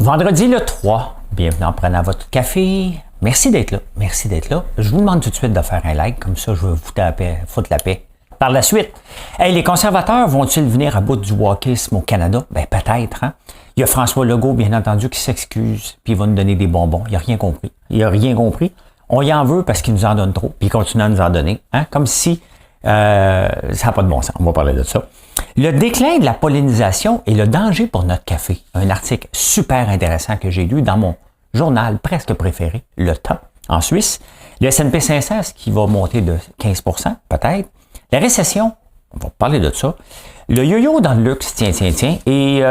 Vendredi le 3, bienvenue en prenant votre café. Merci d'être là. Merci d'être là. Je vous demande tout de suite de faire un like, comme ça je vais vous foutre la paix. Par la suite, hey, les conservateurs vont-ils venir à bout du wokisme au Canada? Ben peut-être. Hein? Il y a François Legault, bien entendu, qui s'excuse, puis il va nous donner des bonbons. Il n'a rien compris. Il n'a rien compris. On y en veut parce qu'il nous en donne trop, puis il continue à nous en donner. Hein? Comme si ça n'a pas de bon sens. On va parler de ça. Le déclin de la pollinisation et le danger pour notre café. Un article super intéressant que j'ai lu dans mon journal presque préféré, Le Temps, en Suisse. Le S&P 500, qui va monter de 15%, peut-être. La récession, on va parler de ça. Le yo-yo dans le luxe, tiens. Et il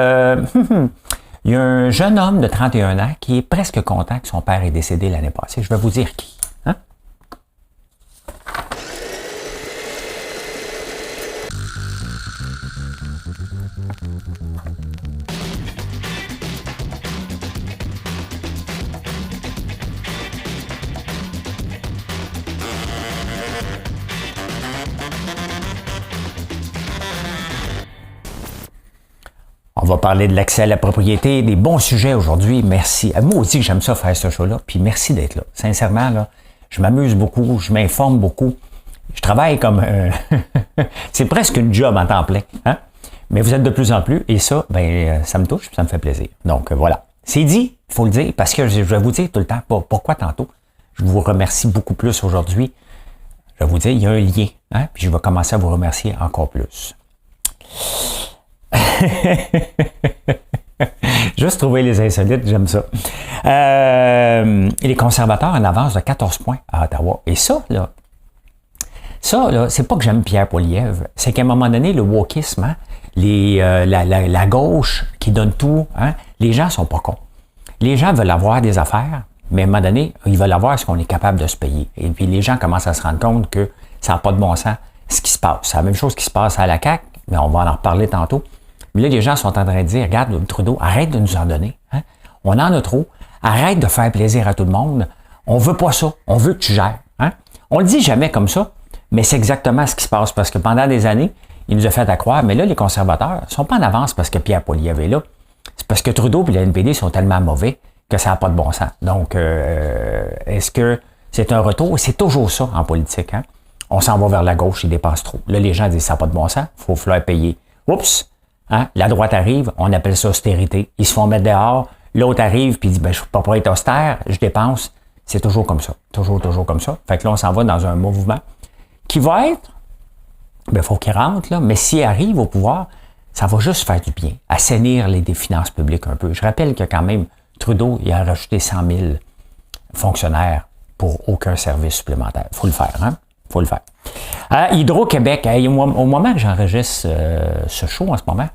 y a un jeune homme de 31 ans qui est presque content que son père est décédé l'année passée. Je vais vous dire qui. Hein? On va parler de l'accès à la propriété, des bons sujets aujourd'hui. Merci. Moi aussi, j'aime ça faire ce show-là. Puis merci d'être là. Sincèrement, là, je m'amuse beaucoup, je m'informe beaucoup. Je travaille comme... c'est presque une job en temps plein. Hein? Mais vous êtes de plus en plus. Et ça, ben, ça me touche, ça me fait plaisir. Donc, voilà. C'est dit, il faut le dire, parce que je vais vous dire tout le temps pourquoi tantôt. Je vous remercie beaucoup plus aujourd'hui. Je vais vous dire, il y a un lien. Hein? Puis je vais commencer à vous remercier encore plus. Juste trouver les insolites, j'aime ça. Les conservateurs en avance de 14 points à Ottawa. Et ça, là, c'est pas que j'aime Pierre Poilievre, c'est qu'à un moment donné, le wokisme, hein, la gauche qui donne tout, hein, les gens sont pas cons. Les gens veulent avoir des affaires, mais à un moment donné, ils veulent avoir ce qu'on est capable de se payer. Et puis les gens commencent à se rendre compte que ça n'a pas de bon sens ce qui se passe. C'est la même chose qui se passe à la CAQ, mais on va en reparler tantôt. Mais là, les gens sont en train de dire, regarde, Trudeau, arrête de nous en donner. Hein? On en a trop. Arrête de faire plaisir à tout le monde. On veut pas ça. On veut que tu gères. Hein? On le dit jamais comme ça, mais c'est exactement ce qui se passe. Parce que pendant des années, il nous a fait à croire, mais là, les conservateurs ne sont pas en avance parce que Pierre Poilievre est là. C'est parce que Trudeau et la NPD sont tellement mauvais que ça n'a pas de bon sens. Donc, est-ce que c'est un retour? C'est toujours ça en politique. Hein? On s'en va vers la gauche, ils dépensent trop. Là, les gens disent, ça n'a pas de bon sens, il faut falloir payer. Oups! Hein? La droite arrive, on appelle ça austérité. Ils se font mettre dehors. L'autre arrive puis dit, ben, je ne peux pas être austère, je dépense. C'est toujours comme ça. Toujours comme ça. Fait que là, on s'en va dans un mouvement qui va être, ben, faut qu'il rentre, là, mais s'il arrive au pouvoir, ça va juste faire du bien. Assainir des finances publiques un peu. Je rappelle que quand même, Trudeau, il a rajouté 100 000 fonctionnaires pour aucun service supplémentaire. Faut le faire, hein? Faut le faire. Hydro-Québec, au moment que j'enregistre ce show en ce moment,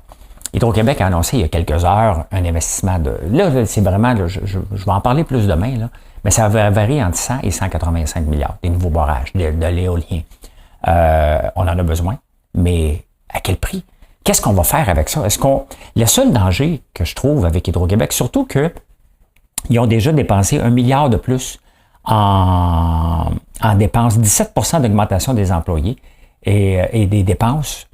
Hydro-Québec a annoncé il y a quelques heures un investissement de... Là, c'est vraiment... Là, je vais en parler plus demain, là, mais ça va varier entre 100 et 185 milliards, des nouveaux barrages, de l'éolien. On en a besoin, mais à quel prix? Qu'est-ce qu'on va faire avec ça? Le seul danger que je trouve avec Hydro-Québec, surtout qu'ils ont déjà dépensé 1 milliard de plus en dépenses, 17% d'augmentation des employés et des dépenses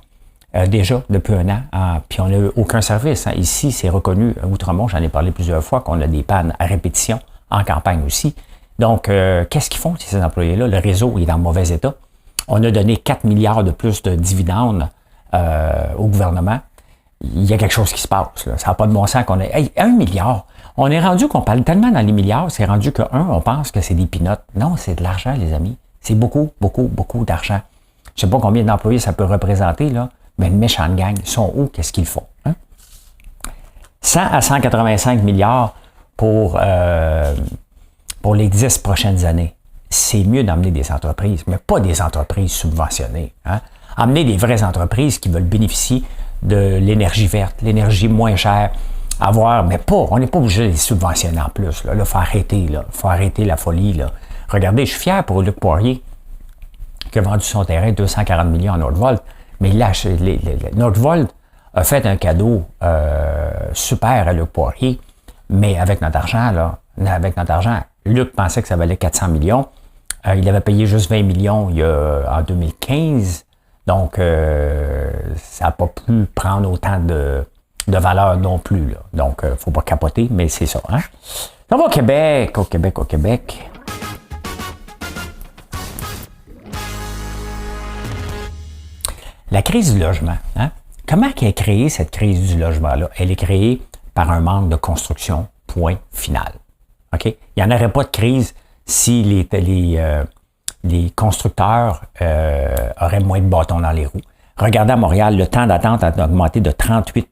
déjà depuis un an. Puis on n'a eu aucun service. Hein. Ici, c'est reconnu, à Outremont, j'en ai parlé plusieurs fois, qu'on a des pannes à répétition, en campagne aussi. Donc, qu'est-ce qu'ils font, ces employés-là? Le réseau est en mauvais état. On a donné 4 milliards de plus de dividendes au gouvernement. Il y a quelque chose qui se passe. Là. Ça n'a pas de bon sens qu'on ait... Hey, 1 milliard! On est rendu qu'on parle tellement dans les milliards, c'est rendu que on pense que c'est des pinottes. Non, c'est de l'argent, les amis. C'est beaucoup d'argent. Je sais pas combien d'employés ça peut représenter, là, mais une méchante gang, ils sont où? Qu'est-ce qu'ils font? Hein? 100 à 185 milliards pour les 10 prochaines années. C'est mieux d'emmener des entreprises, mais pas des entreprises subventionnées. Hein? Emmener des vraies entreprises qui veulent bénéficier de l'énergie verte, l'énergie moins chère, mais on n'est pas obligé de les subventionner en plus. Là, faut arrêter, là. Faut arrêter la folie, là. Regardez, je suis fier pour Luc Poirier, qui a vendu son terrain 240 millions à Nordvolt, mais là, Nordvolt a fait un cadeau super à Luc Poirier, mais avec notre argent, Luc pensait que ça valait 400 millions. Il avait payé juste 20 millions en 2015, donc ça n'a pas pu prendre autant de valeur non plus. Là. Donc, il ne faut pas capoter, mais c'est ça. Hein? On va au Québec, au Québec, au Québec. La crise du logement. Hein? Comment est créée cette crise du logement-là? Elle est créée par un manque de construction, point final. OK? Il n'y en aurait pas de crise si les constructeurs auraient moins de bâtons dans les roues. Regardez à Montréal, le temps d'attente a augmenté de 38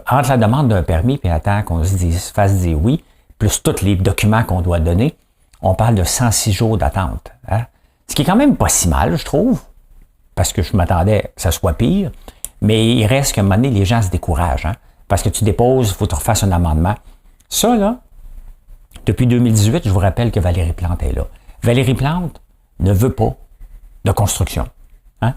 entre la demande d'un permis et l'attente qu'on se fasse dire oui, plus tous les documents qu'on doit donner, on parle de 106 jours d'attente. Hein? Ce qui est quand même pas si mal, je trouve, parce que je m'attendais que ça soit pire, mais il reste qu'à un moment donné, les gens se découragent. Hein? Parce que tu déposes, il faut que tu refasses un amendement. Ça, là, depuis 2018, je vous rappelle que Valérie Plante est là. Valérie Plante ne veut pas de construction. Hein?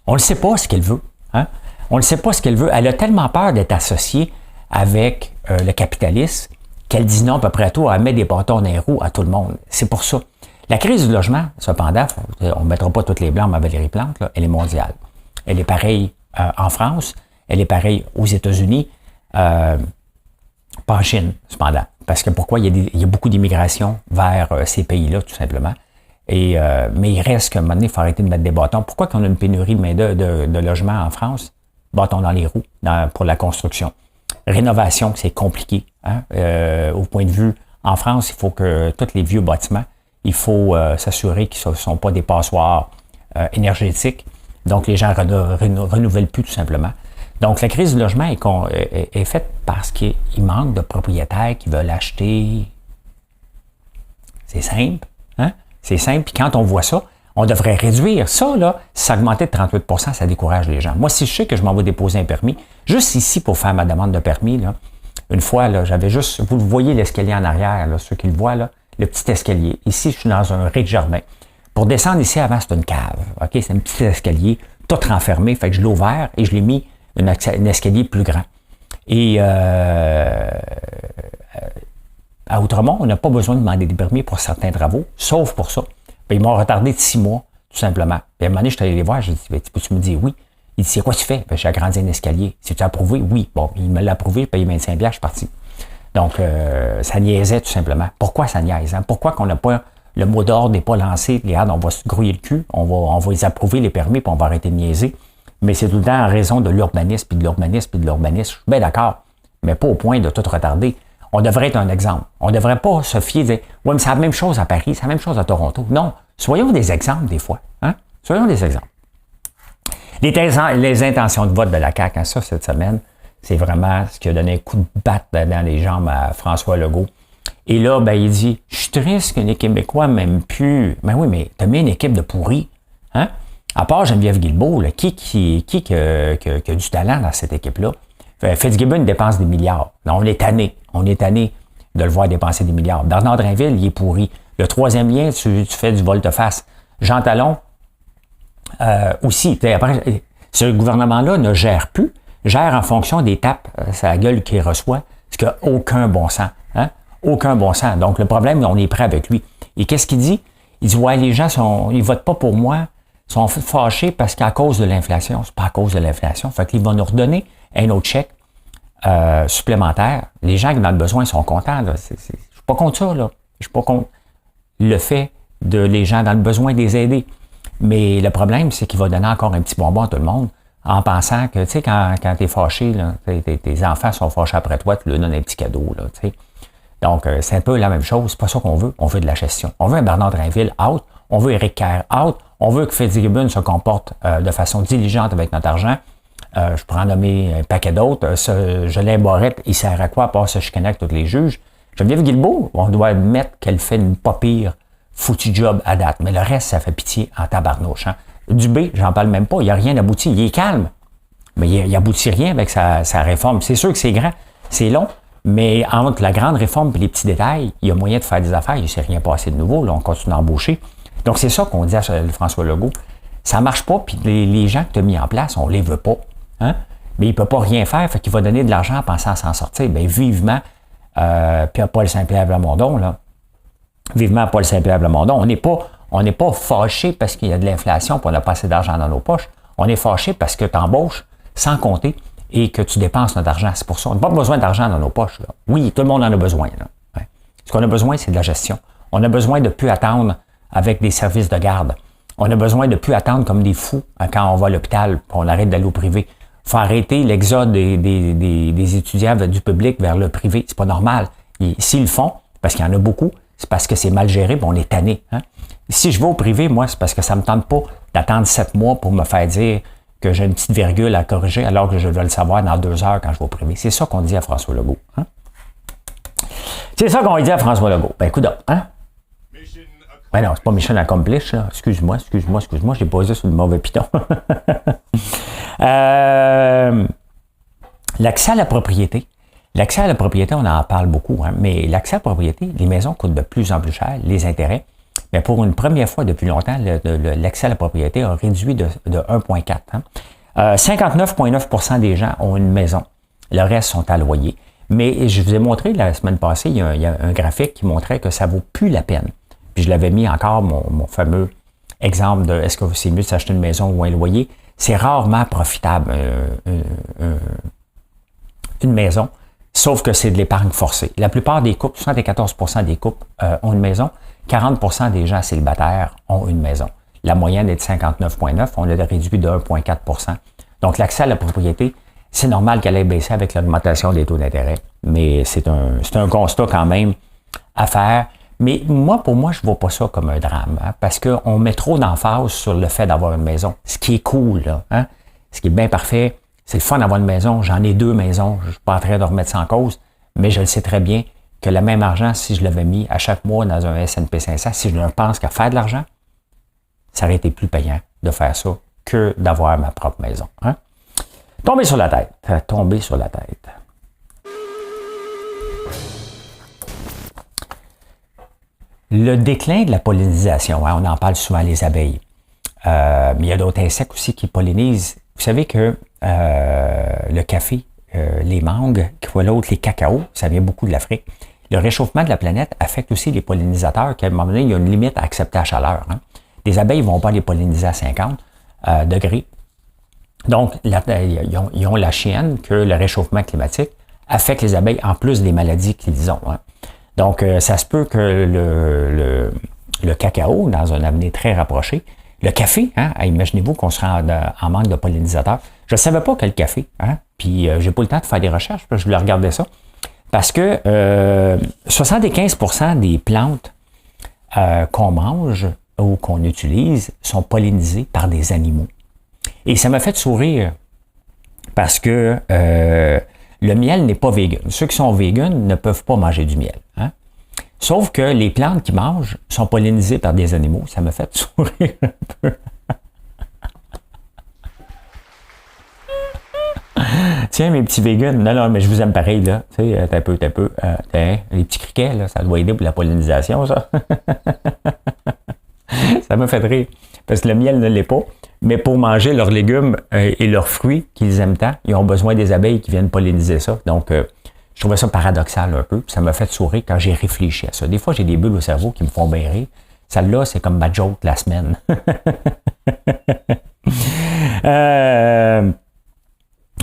On ne sait pas ce qu'elle veut. Hein? On ne sait pas ce qu'elle veut. Elle a tellement peur d'être associée avec le capitalisme qu'elle dit non à peu près à tout, elle met des bâtons dans les roues à tout le monde. C'est pour ça. La crise du logement, cependant, on ne mettra pas toutes les blancs à Valérie Plante, là, elle est mondiale. Elle est pareille en France, elle est pareille aux États-Unis, pas en Chine, cependant. Parce que pourquoi? Il y a beaucoup d'immigration vers ces pays-là, tout simplement. Mais il reste qu'à un moment donné, il faut arrêter de mettre des bâtons. Pourquoi qu'on a une pénurie de logements en France? Bâtons dans les roues pour la construction. Rénovation, c'est compliqué. Hein? Au point de vue, en France, il faut que tous les vieux bâtiments, il faut s'assurer qu'ils ne sont pas des passoires énergétiques. Donc, les gens ne renouvellent plus, tout simplement. Donc, la crise du logement est faite parce qu'il manque de propriétaires qui veulent acheter. C'est simple. Hein? C'est simple. Puis quand on voit ça, on devrait réduire ça, là. Si ça augmentait de 38 %, ça décourage les gens. Moi, si je sais que je m'en vais déposer un permis, juste ici pour faire ma demande de permis, là, une fois, là, j'avais juste, vous voyez l'escalier en arrière, là, ceux qui le voient, là, le petit escalier. Ici, je suis dans un rez-de-jardin. Pour descendre ici, avant, c'est une cave. OK? C'est un petit escalier, tout renfermé. Fait que je l'ai ouvert et je l'ai mis un escalier plus grand. Et à Outremont, on n'a pas besoin de demander des permis pour certains travaux, sauf pour ça. Puis ils m'ont retardé de 6 mois, tout simplement. Puis à un moment donné, je suis allé les voir, j'ai dit, peux-tu me dire oui? Il dit, c'est quoi tu fais? Puis j'ai agrandi un escalier. C'est-tu approuvé? Oui. Bon, il me l'a approuvé, j'ai payé 25 $, je suis parti. Donc, ça niaisait tout simplement. Pourquoi ça niaise? Hein? Pourquoi qu'on n'a pas, le mot d'ordre n'est pas lancé? Regarde, on va se grouiller le cul, on va les approuver, les permis, puis on va arrêter de niaiser. Mais c'est tout le temps en raison de l'urbanisme, puis de l'urbanisme, puis de l'urbanisme. Je suis bien d'accord, mais pas au point de tout retarder. On devrait être un exemple. On ne devrait pas se fier et dire « Oui, mais c'est la même chose à Paris, c'est la même chose à Toronto. » Non, soyons des exemples des fois. Hein? Soyons des exemples. Les intentions de vote de la CAQ, hein, ça, cette semaine, c'est vraiment ce qui a donné un coup de batte dans les jambes à François Legault. Et là, ben, il dit « Je suis triste que les Québécois m'aiment plus. » Ben oui, mais tu as mis une équipe de pourris. Hein? À part Geneviève Guilbeault, là, qui a du talent dans cette équipe-là? Fitzgibbon dépense des milliards. Là, on est tanné. On est tanné de le voir dépenser des milliards. Bernard Drinville, il est pourri. Le troisième lien, tu fais du volte-face. Jean Talon, aussi. Après, ce gouvernement-là ne gère plus, gère en fonction des tapes, c'est la gueule qu'il reçoit, ce qui n'a aucun bon sens. Hein? Aucun bon sens. Donc, le problème, on est prêt avec lui. Et qu'est-ce qu'il dit? Il dit, ouais, les gens ils votent pas pour moi, sont fâchés parce qu'à cause de l'inflation. C'est pas à cause de l'inflation. Fait qu'ils vont nous redonner un autre chèque supplémentaire. Les gens qui dans le besoin sont contents. Là. Je suis pas contre ça. Là. Je suis pas contre le fait de les gens dans le besoin de les aider. Mais le problème, c'est qu'il va donner encore un petit bonbon à tout le monde en pensant que, tu sais, quand tu es fâché, là, tes enfants sont fâchés après toi, tu leur donnes un petit cadeau. Là, tu sais. Donc, c'est un peu la même chose. C'est pas ça qu'on veut. On veut de la gestion. On veut un Bernard Drinville out. On veut Éric Kerr out. On veut que Fitzgibbon se comporte de façon diligente avec notre argent. Je pourrais en nommer un paquet d'autres. Jolin Barrette, il sert à quoi à part se chicaner avec tous les juges? Geneviève Guilbeault, on doit admettre qu'elle fait une pas pire foutu job à date. Mais le reste, ça fait pitié en tabarnouche. Hein? Dubé, j'en parle même pas. Il n'y a rien d'abouti. Il est calme. Mais il n'aboutit rien avec sa réforme. C'est sûr que c'est grand, c'est long. Mais entre la grande réforme et les petits détails, il y a moyen de faire des affaires. Il ne s'est rien passé de nouveau. Là, on continue d'embaucher. Donc, c'est ça qu'on dit à François Legault. Ça ne marche pas, puis les gens que tu as mis en place, on ne les veut pas. Hein? Mais il ne peut pas rien faire, fait qu'il va donner de l'argent en pensant à s'en sortir. Bien, vivement, puis à Paul Saint-Pierre Plamondon, là. Vivement à Paul Saint-Pierre Plamondon. On n'est pas fâché parce qu'il y a de l'inflation et on n'a pas assez d'argent dans nos poches. On est fâché parce que tu embauches sans compter et que tu dépenses notre argent. C'est pour ça. On n'a pas besoin d'argent dans nos poches. Là. Oui, tout le monde en a besoin. Là. Ouais. Ce qu'on a besoin, c'est de la gestion. On a besoin de ne plus attendre avec des services de garde. On a besoin de ne plus attendre comme des fous quand on va à l'hôpital, qu'on arrête d'aller au privé. Il faut arrêter l'exode des étudiants du public vers le privé. C'est pas normal. S'ils le font, parce qu'il y en a beaucoup, c'est parce que c'est mal géré, on est tanné. Hein? Si je vais au privé, moi, c'est parce que ça ne me tente pas d'attendre 7 mois pour me faire dire que j'ai une petite virgule à corriger alors que je dois le savoir dans 2 heures quand je vais au privé. C'est ça qu'on dit à François Legault. Hein? C'est ça qu'on dit à François Legault. Ben, écoute, hein? Ben non, c'est pas Mission Accomplished, là. Excuse-moi, j'ai posé sur le mauvais piton. L'accès à la propriété. L'accès à la propriété, on en parle beaucoup, hein, mais l'accès à la propriété, les maisons coûtent de plus en plus cher, les intérêts. Mais pour une première fois depuis longtemps, l'accès à la propriété a réduit de 1,4. Hein. 59,9% des gens ont une maison. Le reste sont à loyer. Mais je vous ai montré la semaine passée, il y a un graphique qui montrait que ça vaut plus la peine. Puis je l'avais mis encore, mon fameux exemple de est-ce que c'est mieux de s'acheter une maison ou un loyer. C'est rarement profitable, une maison, sauf que c'est de l'épargne forcée. La plupart des couples, 74% des couples ont une maison, 40% des gens célibataires ont une maison. La moyenne est de 59,9, on l'a réduit de 1,4%. Donc l'accès à la propriété, c'est normal qu'elle ait baissé avec l'augmentation des taux d'intérêt, mais c'est un constat quand même à faire. Mais pour moi, je ne vois pas ça comme un drame, hein, parce qu'on met trop d'emphase sur le fait d'avoir une maison. Ce qui est cool, là, hein, ce qui est bien parfait, c'est le fun d'avoir une maison. J'en ai 2 maisons, je ne suis pas en train de remettre ça en cause, mais je le sais très bien que le même argent, si je l'avais mis à chaque mois dans un S&P 500, si je ne pense qu'à faire de l'argent, ça aurait été plus payant de faire ça que d'avoir ma propre maison. Hein. Tomber sur la tête. Le déclin de la pollinisation, hein, on en parle souvent, les abeilles. Mais il y a d'autres insectes aussi qui pollinisent. Vous savez que le café, les mangues, l'autre, les cacaos, ça vient beaucoup de l'Afrique. Le réchauffement de la planète affecte aussi les pollinisateurs, qu'à un moment donné, il y a une limite à accepter la chaleur. Hein. Les abeilles ne vont pas les polliniser à 50 degrés. Donc, ils ont la chienne que le réchauffement climatique affecte les abeilles en plus des maladies qu'ils ont. Hein. Donc, ça se peut que le cacao, dans un avenir très rapproché, le café, hein, imaginez-vous qu'on sera en manque de pollinisateurs. Je ne savais pas que le café, hein, puis j'ai pas eu le temps de faire des recherches, je voulais regarder ça, parce que 75% des plantes qu'on mange ou qu'on utilise sont pollinisées par des animaux. Et ça m'a fait sourire parce que le miel n'est pas vegan. Ceux qui sont vegan ne peuvent pas manger du miel. Hein? Sauf que les plantes qu'ils mangent sont pollinisées par des animaux. Ça me fait sourire un peu. Tiens, mes petits vegans. Non, mais je vous aime pareil, là. Tu sais, t'as peu. Les petits criquets, là, ça doit aider pour la pollinisation, ça. Ça me fait rire. Parce que le miel ne l'est pas. Mais pour manger leurs légumes et leurs fruits qu'ils aiment tant, ils ont besoin des abeilles qui viennent polliniser ça. Donc, je trouvais ça paradoxal un peu. Puis ça m'a fait sourire quand j'ai réfléchi à ça. Des fois, j'ai des bulles au cerveau qui me font bien rire. Celle-là, c'est comme ma joke de la semaine.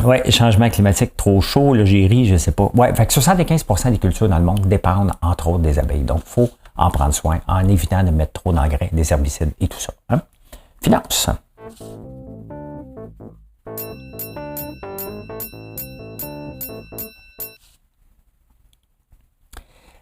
Ouais, changement climatique trop chaud, là, j'ai ri, je sais pas. Ouais, fait que 75% des cultures dans le monde dépendent, entre autres, des abeilles. Donc, il faut en prendre soin en évitant de mettre trop d'engrais, des herbicides et tout ça. Hein? Finance.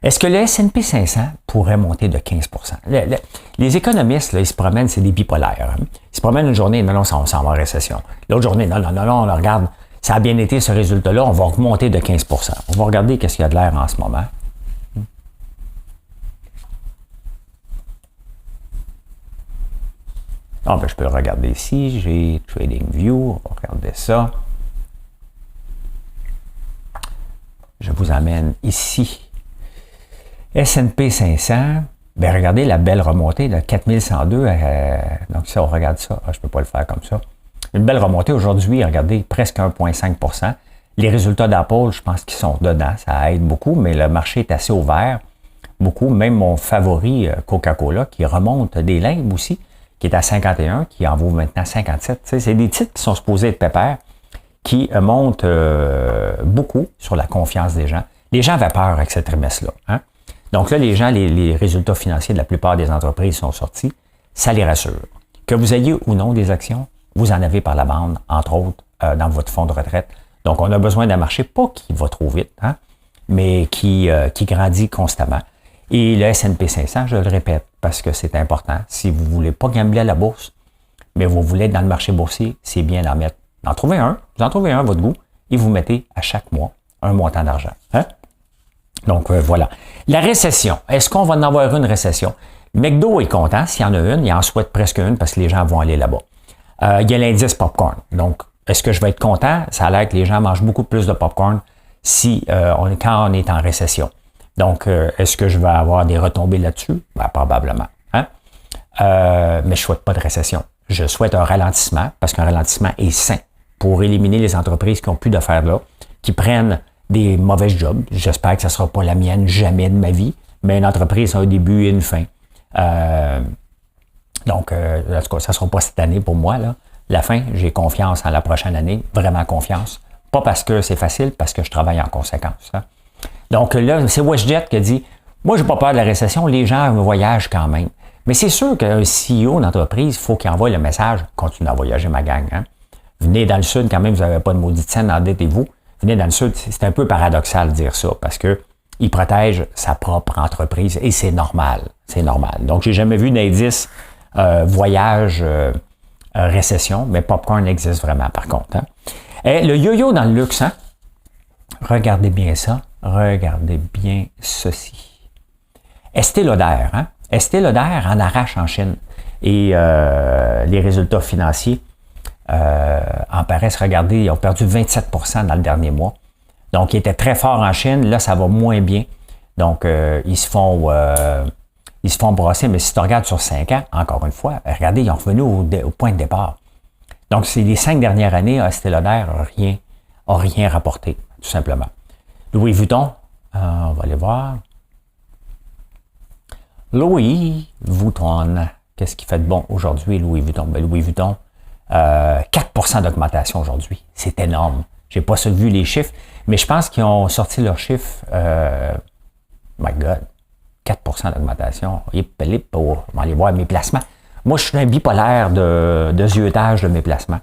Est-ce que le S&P 500 pourrait monter de 15%? Les économistes, là, ils se promènent, c'est des bipolaires. Hein? Ils se promènent une journée, non, on s'en va en récession. L'autre journée, non, on regarde, ça a bien été ce résultat-là, on va augmenter de 15%. On va regarder qu'est-ce qu'il y a de l'air en ce moment. Ah, ben, je peux le regarder ici, j'ai TradingView, on va regarder ça. Je vous amène ici. S&P 500, ben regardez la belle remontée de 4102, donc ça, on regarde ça, je ne peux pas le faire comme ça. Une belle remontée aujourd'hui, regardez, presque 1,5%. Les résultats d'Apple, je pense qu'ils sont dedans, ça aide beaucoup, mais le marché est assez ouvert, beaucoup, même mon favori Coca-Cola, qui remonte des limbes aussi, qui est à 51, qui en vaut maintenant 57. Tu sais, c'est des titres qui sont supposés être pépères, qui montre beaucoup sur la confiance des gens. Les gens avaient peur avec ce trimestre-là. Hein? Donc là, les gens, les résultats financiers de la plupart des entreprises sont sortis. Ça les rassure. Que vous ayez ou non des actions, vous en avez par la bande, entre autres, dans votre fonds de retraite. Donc, on a besoin d'un marché, pas qui va trop vite, hein, mais qui grandit constamment. Et le S&P 500, je le répète, parce que c'est important. Si vous ne voulez pas gambler à la bourse, mais vous voulez être dans le marché boursier, c'est bien d'en trouver un. Vous en trouvez un à votre goût et vous mettez à chaque mois un montant d'argent. Hein? Donc, voilà. La récession. Est-ce qu'on va en avoir une récession? McDo est content. S'il y en a une, il en souhaite presque une parce que les gens vont aller là-bas. Il y a l'indice popcorn. Donc, est-ce que je vais être content? Ça a l'air que les gens mangent beaucoup plus de popcorn quand on est en récession. Donc, est-ce que je vais avoir des retombées là-dessus? Ben, probablement. Hein? Mais je ne souhaite pas de récession. Je souhaite un ralentissement parce qu'un ralentissement est sain pour éliminer les entreprises qui n'ont plus d'affaires là, qui prennent des mauvais jobs. J'espère que ça ne sera pas la mienne jamais de ma vie, mais une entreprise a un début et une fin. Donc, en tout cas, ça ne sera pas cette année pour moi. Là. La fin, j'ai confiance en la prochaine année, vraiment confiance. Pas parce que c'est facile, parce que je travaille en conséquence. Hein. Donc là, c'est WestJet qui a dit, moi, j'ai pas peur de la récession, les gens voyagent quand même. Mais c'est sûr qu'un CEO d'entreprise, il faut qu'il envoie le message, continuez à voyager, ma gang. Hein. Venez dans le Sud, quand même, vous n'avez pas de maudite scène, endettez-vous. Venez dans le Sud, c'est un peu paradoxal de dire ça, parce que il protège sa propre entreprise et c'est normal. C'est normal. Donc, j'ai jamais vu d'indice voyage, récession, mais popcorn existe vraiment, par contre. Hein. Et le yo-yo dans le luxe, hein? Regardez bien ça. Regardez bien ceci. Estée Lauder, hein? Estée Lauder en arrache en Chine. Et les résultats financiers en paraissent, regardez, ils ont perdu 27% dans le dernier mois. Donc, ils étaient très forts en Chine. Là, ça va moins bien. Donc, ils se font brosser. Mais si tu regardes sur 5 ans, encore une fois, regardez, ils ont revenu au point de départ. Donc, c'est les 5 dernières années, Estée Lauder n'a rien rapporté, tout simplement. Louis Vuitton, on va aller voir. Louis Vuitton, qu'est-ce qui fait de bon aujourd'hui, Louis Vuitton? Ben, Louis Vuitton, 4% d'augmentation aujourd'hui. C'est énorme. Je n'ai pas vu les chiffres, mais je pense qu'ils ont sorti leurs chiffres. My God, 4% d'augmentation. On va aller voir mes placements. Moi, je suis un bipolaire de ziotage de mes placements.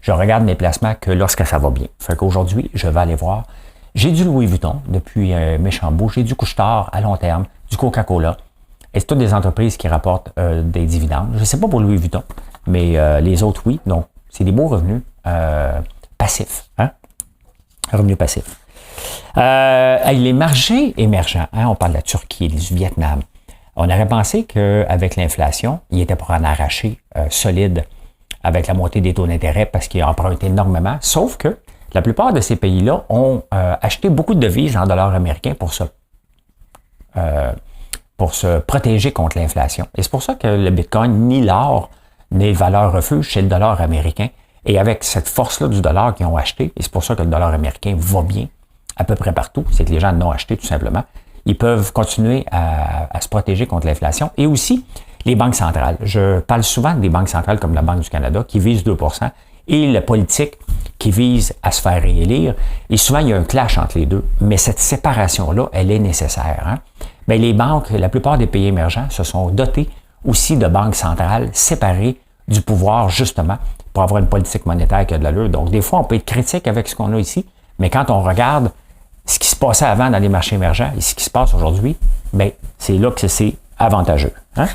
Je regarde mes placements que lorsque ça va bien. Fait qu'aujourd'hui, je vais aller voir. J'ai du Louis Vuitton depuis un méchant bout. J'ai du Couche-Tard à long terme, du Coca-Cola. Et c'est toutes des entreprises qui rapportent des dividendes. Je ne sais pas pour Louis Vuitton, mais les autres, oui. Donc, c'est des beaux revenus passifs. Hein? Revenus passifs. Les marchés émergents, hein, on parle de la Turquie, du Vietnam. On aurait pensé qu'avec l'inflation, il était pour en arracher solide avec la montée des taux d'intérêt parce qu'ils empruntent énormément. Sauf que la plupart de ces pays-là ont acheté beaucoup de devises en dollars américains pour se protéger contre l'inflation. Et c'est pour ça que le Bitcoin, ni l'or, ni les valeurs refuge chez le dollar américain. Et avec cette force-là du dollar qu'ils ont acheté, et c'est pour ça que le dollar américain va bien à peu près partout, c'est que les gens l'ont acheté tout simplement, ils peuvent continuer à se protéger contre l'inflation. Et aussi, les banques centrales. Je parle souvent des banques centrales comme la Banque du Canada qui visent 2% et la politique qui vise à se faire réélire. Et souvent, il y a un clash entre les deux. Mais cette séparation-là, elle est nécessaire. Hein? Bien, les banques, la plupart des pays émergents se sont dotés aussi de banques centrales séparées du pouvoir, justement, pour avoir une politique monétaire qui a de l'allure. Donc, des fois, on peut être critique avec ce qu'on a ici, mais quand on regarde ce qui se passait avant dans les marchés émergents et ce qui se passe aujourd'hui, bien, c'est là que c'est avantageux. Hein?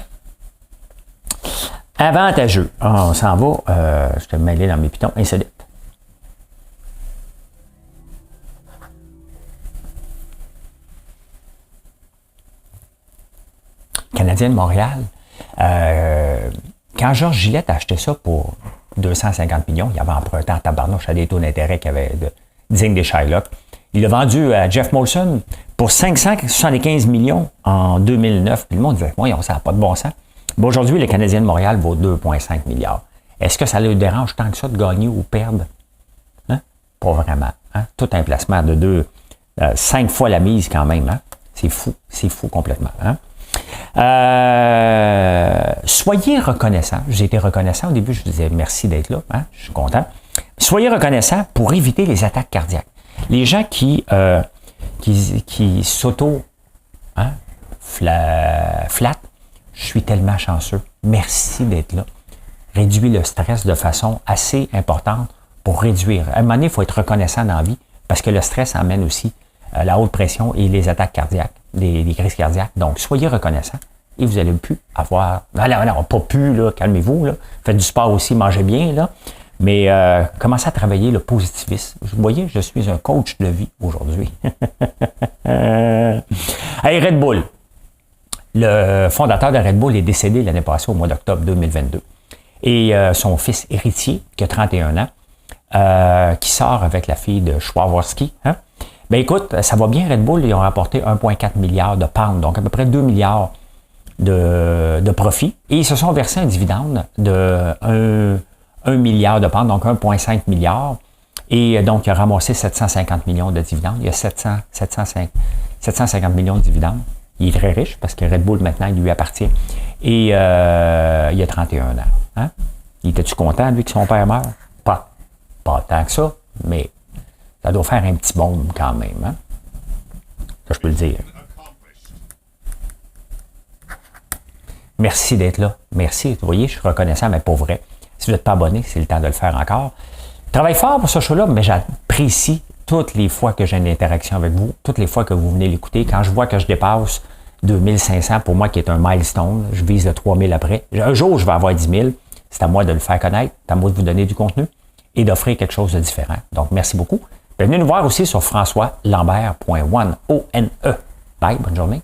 Avantageux. On s'en va. Je te mêlé dans mes pitons insolites. Canadien de Montréal. Quand Georges Gillette a acheté ça pour 250 millions, il avait emprunté en tabarnouche à des taux d'intérêt qui avaient dignes des Shylock. Il l'a vendu à Jeff Molson pour 575 millions en 2009. Puis le monde disait, oui, ça n'a pas de bon sens. Bon, aujourd'hui, le Canadien de Montréal vaut 2,5 milliards. Est-ce que ça le dérange tant que ça de gagner ou perdre? Hein? Pas vraiment. Hein? Tout un placement de 5 fois la mise quand même. Hein? C'est fou complètement. Hein? Soyez reconnaissants. J'ai été reconnaissant au début, je disais merci d'être là. Hein? Je suis content. Soyez reconnaissant pour éviter les attaques cardiaques. Les gens qui s'auto flattent, je suis tellement chanceux. Merci d'être là. Réduit le stress de façon assez importante pour réduire. À un moment donné, il faut être reconnaissant dans la vie parce que le stress amène aussi la haute pression et les attaques cardiaques, les crises cardiaques. Donc, soyez reconnaissant et vous allez plus avoir... Non, pas plus, là, calmez-vous. Là. Faites du sport aussi, mangez bien. Là. Mais commencez à travailler le positivisme. Vous voyez, je suis un coach de vie aujourd'hui. Hey, Red Bull. Le fondateur de Red Bull est décédé l'année passée au mois d'octobre 2022. Et son fils héritier, qui a 31 ans, qui sort avec la fille de Swarovski. Hein? Ben écoute, ça va bien, Red Bull, ils ont rapporté 1,4 milliard de pounds, donc à peu près 2 milliards de profit. Et ils se sont versés un dividende de 1 milliard de pounds, donc 1,5 milliard. Et donc, il a ramassé 750 millions de dividendes. Il y a 750 millions de dividendes. Il est très riche parce que Red Bull, maintenant, il lui appartient. Et il a 31 ans. Hein? Il était-tu content, lui, que son père meure? Pas tant que ça, mais ça doit faire un petit baume quand même. Hein? Ça, je peux le dire. Merci d'être là. Merci. Vous voyez, je suis reconnaissant, mais pour vrai. Si vous n'êtes pas abonné, c'est le temps de le faire encore. Je travaille fort pour ce show-là, mais j'apprécie toutes les fois que j'ai une interaction avec vous, toutes les fois que vous venez l'écouter. Quand je vois que je dépasse 2500, pour moi, qui est un milestone, je vise le 3000 après. Un jour, je vais avoir 10 000. C'est à moi de le faire connaître, c'est à moi de vous donner du contenu et d'offrir quelque chose de différent. Donc, merci beaucoup. Venez nous voir aussi sur françoislambert.one. O-N-E. Bye, bonne journée.